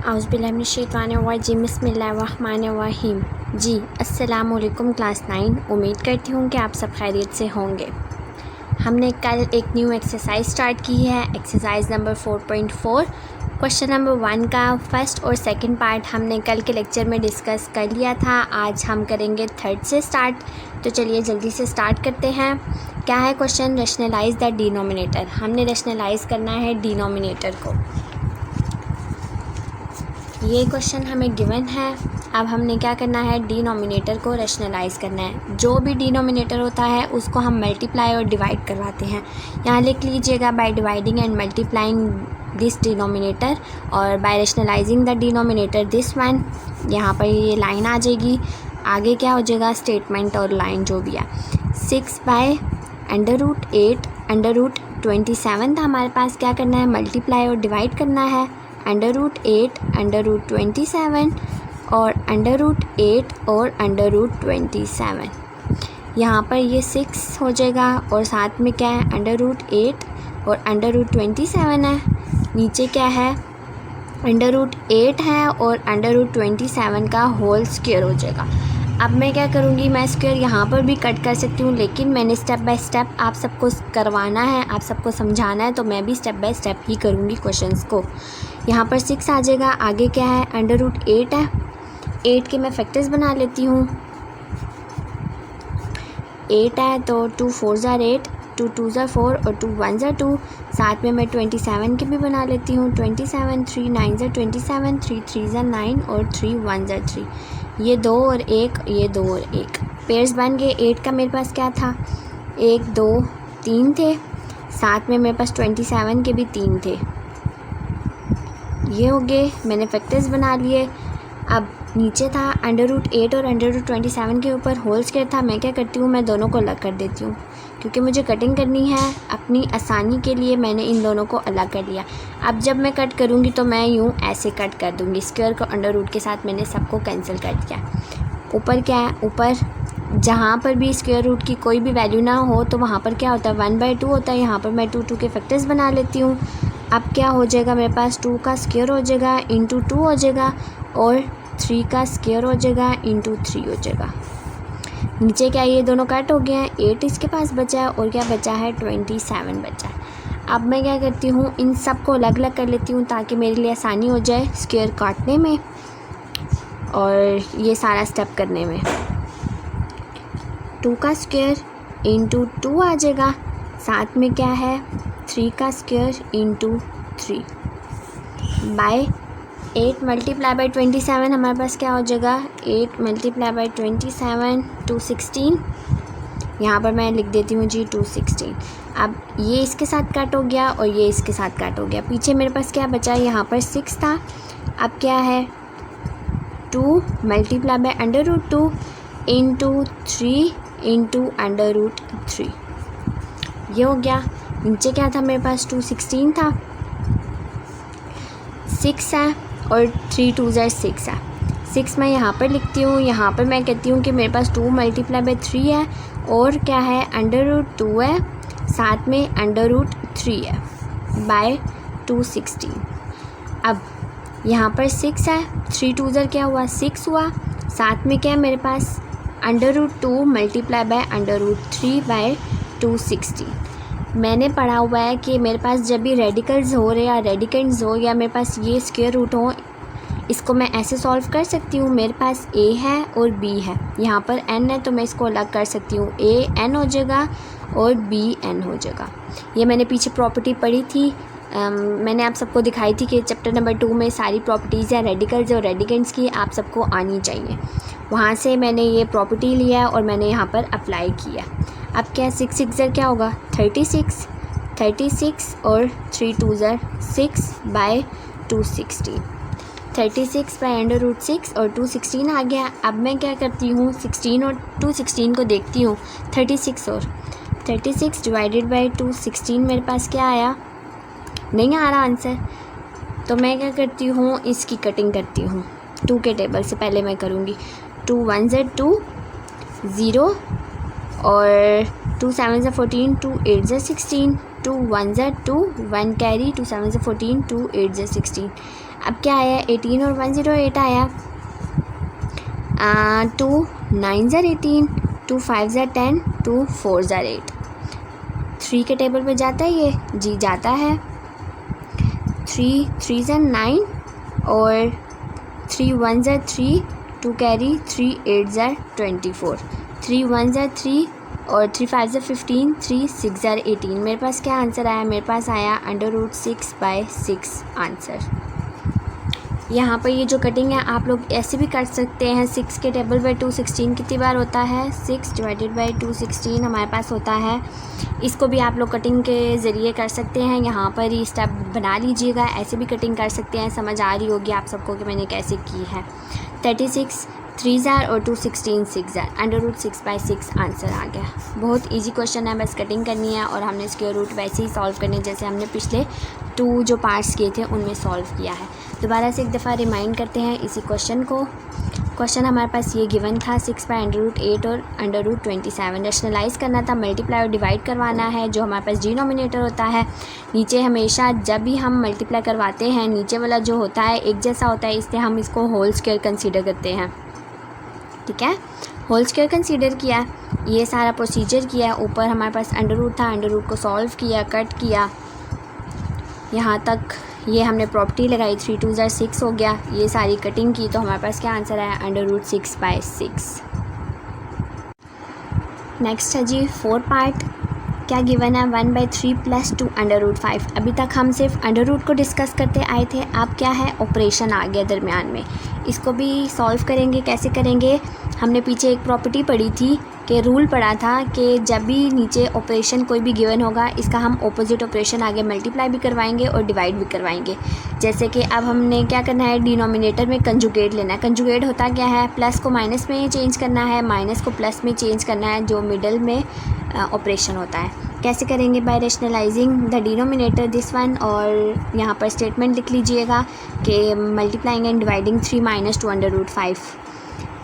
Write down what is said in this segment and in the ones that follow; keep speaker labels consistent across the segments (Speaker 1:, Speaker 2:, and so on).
Speaker 1: औज़ुबिल्लाहिमिनश्शैतानिर्रजीम बिस्मिल्लाहिर्रहमानिर्रहीम। जी अस्सलाम वालेकुम क्लास 9। उम्मीद करती हूँ कि आप सब खैरियत से होंगे। हमने कल एक न्यू एक्सरसाइज स्टार्ट की है, एक्सरसाइज नंबर 4.4। क्वेश्चन नंबर 1 का फर्स्ट और सेकंड पार्ट हमने कल के लेक्चर में डिस्कस कर लिया था। आज हम करेंगे थर्ड से स्टार्ट। तो चलिए जल्दी से स्टार्ट करते हैं। क्या है क्वेश्चन? रैशनलाइज़ the denominator. हमने रैशनलाइज़ करना है डिनोमिनेटर को। ये क्वेश्चन हमें गिवन है। अब हमने क्या करना है? डिनोमिनेटर को रैशनलाइज़ करना है। जो भी डिनोमिनेटर होता है उसको हम मल्टीप्लाई और डिवाइड करवाते हैं। यहाँ लिख लीजिएगा, by dividing and multiplying this denominator और by rationalising the denominator this one. यहाँ पर ये लाइन आ जाएगी। आगे क्या हो जाएगा? स्टेटमेंट और लाइन जो भी है। 6 बाय √8 √27 था हमारे पास। क्या करना है? मल्टीप्लाई और डिवाइड करना है। √8 √27 और √8 और √27। यहाँ पर ये 6 हो जाएगा और साथ में क्या है? √8 और √27 है। नीचे क्या है? √8 है और √27 का होल स्क्वायर हो जाएगा। अब मैं क्या करूँगी? मैं स्क्वायर यहाँ पर भी कट कर सकती हूँ, लेकिन मैंने स्टेप बाय स्टेप आप सबको करवाना है, आप सबको समझाना है, तो मैं भी स्टेप बाय स्टेप ही करूँगी क्वेश्चंस को। यहाँ पर 6 आ जाएगा। आगे क्या है? √8 है। 8 के मैं फैक्टर्स बना लेती हूँ। 8 है तो 2 4 ज़ा 8, 2 2 ज़ा 4 और 2 1 ज़ा 2। साथ में मैं 27 के भी बना लेती हूँ। 27 3 9 ज़ा 27, 3 3 ज़ा 9 और 3 1 ज़ा 3। ये 2 और 1, ये 2 और 1 पेयर्स बन गए। 8 का मेरे पास क्या था? 1 2 3 थे। साथ में मेरे पास 27 के भी 3 थे। ये हो गए, मैंने फैक्टर्स बना लिए। अब नीचे था √8 और √27 के ऊपर होल स्क्वायर था। मैं क्या करती हूँ? मैं दोनों को अलग कर देती हूँ, क्योंकि मुझे कटिंग करनी है। अपनी आसानी के लिए मैंने इन दोनों को अलग कर लिया। अब जब मैं कट करूँगी तो मैं यूँ ऐसे कट कर दूँगी। स्क्वायर को √ के साथ मैंने सबको कैंसिल कर दिया। ऊपर क्या है? ऊपर जहाँ पर भी स्क्वायर रूट की कोई भी वैल्यू ना हो तो वहाँ पर क्या होता है? 1/2 होता है। यहाँ पर मैं 2 2 के फैक्टर्स बना लेती हूँ। अब क्या हो जाएगा? मेरे पास 2 का स्क्वायर हो जाएगा इंटू 2 हो जाएगा और 3 का स्क्वायर हो जाएगा इंटू 3 हो जाएगा। नीचे क्या? ये दोनों कट हो गए हैं। 8 इसके पास बचा है और क्या बचा है? 27 बचा है। अब मैं क्या करती हूँ? इन सब को अलग अलग कर लेती हूँ ताकि मेरे लिए आसानी हो जाए स्क्वायर काटने में और ये सारा स्टेप करने में। 2 का स्क्वायर इंटू 2 आ जाएगा। साथ में क्या है? 3 का square into 3 by 8 multiply by 27 हमारे पास क्या हो जाएगा? 8 मल्टीप्लाई बाय 27 216। यहाँ पर मैं लिख देती हूँ जी 216। अब ये इसके साथ कट हो गया और ये इसके साथ कट हो गया। पीछे मेरे पास क्या बचा? यहाँ पर 6 था। अब क्या है? 2 मल्टीप्लाई बाय √2 इंटू 3 इंटू √3। ये हो गया। नीचे क्या था मेरे पास? 216 था। 6 है और 3 2 ज़ा 6 है। 6 मैं यहाँ पर लिखती हूँ। यहाँ पर मैं कहती हूँ कि मेरे पास 2 मल्टीप्लाई बाय 3 है और क्या है? √2 है, साथ में √3 है बाय 216। अब यहाँ पर 6 है। 3 2 ज़ा क्या हुआ? 6 हुआ। साथ में क्या है मेरे पास? √2 मल्टीप्लाई बाय √3 बाय 216। मैंने पढ़ा हुआ है कि मेरे पास जब भी रेडिकल्स हो रहे या रेडिकेंड्स हो या मेरे पास ये स्क्वायर रूट हो, इसको मैं ऐसे सॉल्व कर सकती हूँ। मेरे पास a है और b है। यहाँ पर n है तो मैं इसको अलग कर सकती हूँ। a n हो जाएगा और b n हो जाएगा। ये मैंने पीछे प्रॉपर्टी पढ़ी थी। मैंने आप सबको दिखाई थी कि चैप्टर नंबर 2 में सारी प्रॉपर्टीज़ हैं रेडिकल्स और रेडिकेंड्स की, आप सबको आनी चाहिए। वहाँ से मैंने ये प्रॉपर्टी लिया और मैंने यहाँ पर अप्लाई किया। अब क्या? 6 6 ज़ा क्या होगा? 36 और 3 2 ज़ा 6 बाय 216। 36 बाय √6 और 216 आ गया। अब मैं क्या करती हूँ? 16 और 216 को देखती हूँ। 36 और 36 डिवाइडेड बाय 216 मेरे पास क्या आया? नहीं आ रहा आंसर। तो मैं क्या करती हूँ? इसकी कटिंग करती हूँ। 2 के टेबल से पहले मैं करूँगी। 2 1 ज़ा 2 0 और 2 7 ज़ा 14, 2 8 ज़ा 16, 2 1 ज़ा 2, 1 कैरी, 2 7 ज़ा 14, 2 8 ज़ा 16। अब क्या आया, 18 और 1 0 8 आया। 2 9 ज़ा 18, 2 5 ज़ा 10, 2 4 ज़ा 8। 3 के टेबल पे जाता है ये जी, जाता है। 3 3 ज़ा 9 और 3 1 ज़ा 3, 2 कैरी, 3 8 ज़ा 24, 3 1 ज़ा 3 और 3 5 ज़ा 15, 3 6 ज़ा 18। मेरे पास क्या आंसर आया, मेरे पास आया √6/6 आंसर। यहाँ पर ये जो कटिंग है आप लोग ऐसे भी कर सकते हैं। 6 के टेबल पे 216 कितनी बार होता है, 6 डिवाइडेड बाई 216 हमारे पास होता है। इसको भी आप लोग कटिंग के ज़रिए कर सकते हैं। यहाँ पर ही स्टेप बना लीजिएगा, ऐसे भी कटिंग कर सकते हैं। समझ आ रही होगी आप सबको कि मैंने कैसे की है। 36 3 ज़ार और 216 6 ज़ार, √6/6 आंसर आ गया। बहुत इजी क्वेश्चन है, बस कटिंग करनी है और हमने स्क्वायर रूट वैसे ही सॉल्व करने जैसे हमने पिछले 2 जो पार्ट्स किए थे उनमें सॉल्व किया है। दोबारा से एक दफ़ा रिमाइंड करते हैं इसी क्वेश्चन को। क्वेश्चन हमारे पास ये गिवन था 6/√8 और √27। रैशनलाइज़ करना था, मल्टीप्लाई और डिवाइड करवाना है। जो हमारे पास डिनोमिनेटर होता है, नीचे हमेशा जब भी हम मल्टीप्लाई करवाते हैं नीचे वाला जो होता है एक जैसा होता है, इसलिए हम इसको होल स्क्वायर कंसीडर करते हैं। ठीक है, होल स्क्वायर कंसीडर किया, ये सारा प्रोसीजर किया। ऊपर हमारे पास अंडर था, अंडर को सॉल्व किया, कट किया, यहाँ तक ये हमने प्रॉपर्टी लगाई। 3 2 ज़ा 6 हो गया। ये सारी कटिंग की तो हमारे पास क्या आंसर आया, √6/6। नेक्स्ट है जी 4 पार्ट। क्या गिवन है, 1/3 + 2 √5। अभी तक हम सिर्फ अंडर को डिस्कस करते आए थे, अब क्या है, ऑपरेशन आ गया दरमियान में। इसको भी सॉल्व करेंगे। कैसे करेंगे, हमने पीछे एक प्रॉपर्टी पढ़ी थी कि रूल पढ़ा था कि जब भी नीचे ऑपरेशन कोई भी गिवन होगा इसका हम ऑपोजिट ऑपरेशन आगे मल्टीप्लाई भी करवाएंगे और डिवाइड भी करवाएंगे। जैसे कि अब हमने क्या करना है, डिनोमिनेटर में कंजुगेट लेना है। कंजुगेट होता क्या है, प्लस को माइनस में चेंज करना है, माइनस को प्लस में चेंज करना है, जो मिडल में ऑपरेशन होता है। कैसे करेंगे, by rationalising the denominator this one. और यहाँ पर स्टेटमेंट लिख लीजिएगा कि मल्टीप्लाइंग एंड डिवाइडिंग 3 - 2 √5।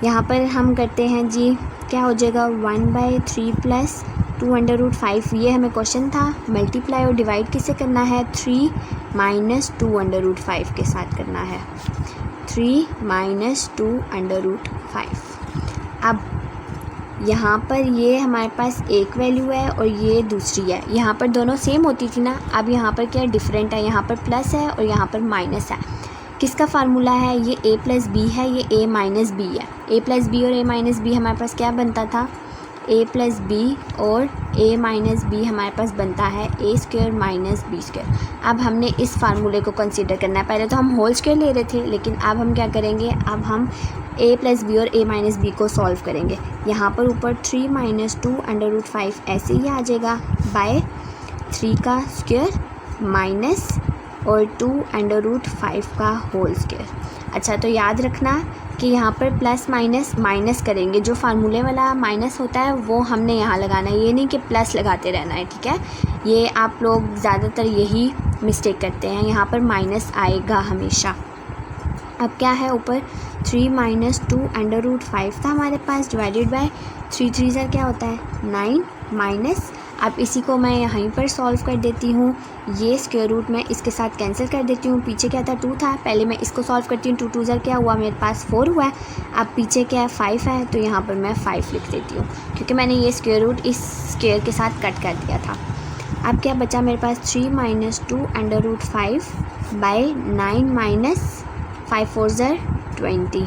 Speaker 1: यहाँ पर हम करते हैं जी, क्या हो जाएगा, 1/3 + 2 √5। ये हमें क्वेश्चन था। मल्टीप्लाई और डिवाइड किससे करना है, 3 - 2 √5 के साथ करना है। 3 - 2 √5। अब यहाँ पर ये हमारे पास एक वैल्यू है और ये दूसरी है। यहाँ पर दोनों सेम होती थी ना, अब यहाँ पर क्या डिफरेंट है, यहाँ पर प्लस है और यहाँ पर माइनस है। किसका फार्मूला है, ये a + b है, ये a - b है। a + b और a - b हमारे पास क्या बनता था, a + b और a - b हमारे पास बनता है a² - b²। अब हमने इस फार्मूले को कंसीडर करना है। पहले तो हम होल स्क्वायर ले रहे थे, लेकिन अब हम क्या करेंगे, अब हम a + b और a - b को सॉल्व करेंगे। यहाँ पर ऊपर 3 - 2 √5 ऐसे ही आ जाएगा, बाय 3 का स्क्वायर माइनस और 2 √5 का होल स्क्वायर। अच्छा, तो याद रखना कि यहाँ पर प्लस माइनस माइनस करेंगे, जो फार्मूले वाला माइनस होता है वो हमने यहाँ लगाना है, ये नहीं कि प्लस लगाते रहना है। ठीक है, ये आप लोग ज़्यादातर यही मिस्टेक करते हैं, यहाँ पर माइनस आएगा हमेशा। अब क्या है, ऊपर 3 - 2 √5 था हमारे पास, डिवाइडेड बाय 3 3 ज़ा क्या होता है, 9 माइनस। अब इसी को मैं यहीं पर सॉल्व कर देती हूँ। ये स्क्वायर रूट मैं इसके साथ कैंसिल कर देती हूँ। पीछे क्या था, 2 था, पहले मैं इसको सॉल्व करती हूँ। 2 2 ज़ा क्या हुआ, मेरे पास 4 हुआ है। अब पीछे क्या है, 5 है, तो यहाँ पर मैं 5 लिख देती हूँ, क्योंकि मैंने ये स्क्वायर रूट इस स्क्वायर के साथ कट कर दिया था। अब क्या बचा मेरे पास, 3 - 2 √5 बाय 9 - 5 4 ज़ा 20।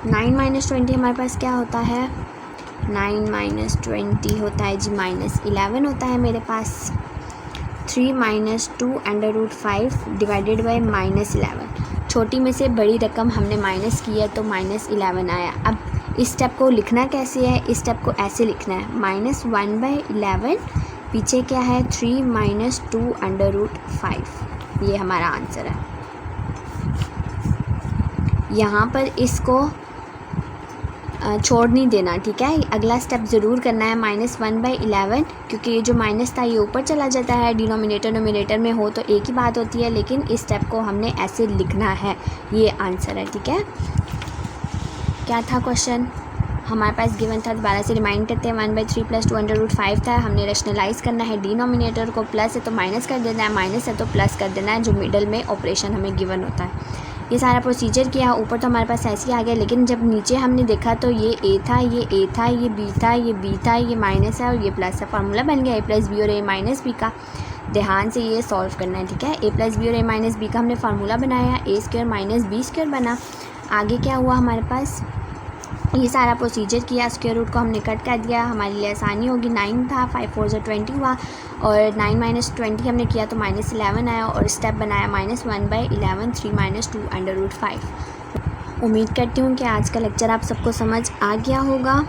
Speaker 1: 9 - 20 हमारे पास क्या होता है, 9 - 20 होता है जी -11 होता है मेरे पास। 3 - 2 √5 डिवाइडेड बाय -11। छोटी में से बड़ी रकम हमने माइनस की है तो -11 आया। अब इस स्टेप को लिखना कैसे है, इस स्टेप को ऐसे लिखना है, -1/11, पीछे क्या है, 3 - 2 √5। ये हमारा आंसर है। यहाँ पर इसको छोड़ नहीं देना, ठीक है, अगला स्टेप ज़रूर करना है, -1/11, क्योंकि ये जो माइनस था ये ऊपर चला जाता है। डिनोमिनेटर नोमिनेटर में हो तो एक ही बात होती है, लेकिन इस स्टेप को हमने ऐसे लिखना है। ये आंसर है, ठीक है। क्या था क्वेश्चन, हमारे पास गिवन था, दोबारा से रिमाइंड करते हैं, 1/3 + 2√5 था। हमने रैशनलाइज़ करना है डिनोमिनेटर को, प्लस है तो माइनस कर देना है, माइनस है तो प्लस कर देना है, जो मिडल में ऑपरेशन हमें गिवन होता है। ये सारा प्रोसीजर किया। ऊपर तो हमारे पास ऐसे ही आ गया, लेकिन जब नीचे हमने देखा तो ये ए था, ये ए था, ये बी था, ये बी था, ये माइनस है और ये प्लस है। फार्मूला बन गया a + b और a - b का। ध्यान से ये सॉल्व करना है, ठीक है। a + b और a - b का हमने फार्मूला बनाया, a² - b² बना। आगे क्या हुआ हमारे पास, ये सारा प्रोसीजर किया, स्क्वायर रूट को हमने कट कर दिया, हमारे लिए आसानी होगी। 9 था, 5 4 = 20 हुआ और 9 - 20 हमने किया तो -11 आया और स्टेप बनाया -1/11 3 - 2√5। उम्मीद करती हूँ कि आज का लेक्चर आप सबको समझ आ गया होगा।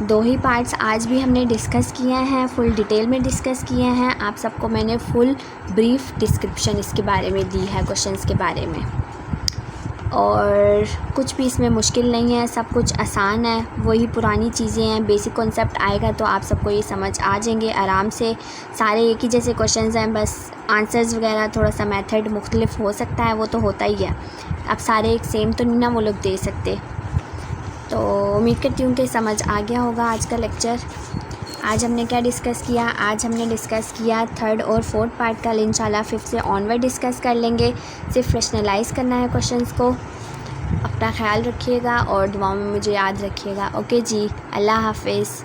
Speaker 1: 2 ही पार्ट्स आज भी हमने डिस्कस किए हैं, फुल डिटेल में डिस्कस किए हैं। आप सबको मैंने फुल ब्रीफ डिस्क्रिप्शन इसके बारे में दी है, क्वेश्चंस के बारे में, और कुछ भी इसमें मुश्किल नहीं है, सब कुछ आसान है। वही पुरानी चीज़ें हैं, बेसिक कॉन्सेप्ट आएगा तो आप सबको ये समझ आ जाएंगे आराम से। सारे एक ही जैसे क्वेश्चंस हैं, बस आंसर्स वगैरह थोड़ा सा मेथड मुख्तलिफ हो सकता है, वो तो होता ही है। अब सारे एक सेम तो नहीं ना वो लोग दे सकते। तो उम्मीद करती हूँ कि समझ आ गया होगा आज का लेक्चर। आज हमने क्या डिस्कस किया, आज हमने डिस्कस किया 3rd और 4th पार्ट का। इंशाल्लाह 5th से ऑनवर्ड डिस्कस कर लेंगे। सिर्फ रैशनलाइज़ करना है क्वेश्चंस को। अपना ख्याल रखिएगा और दुआओं में मुझे याद रखिएगा। ओके जी, अल्लाह हाफिज़।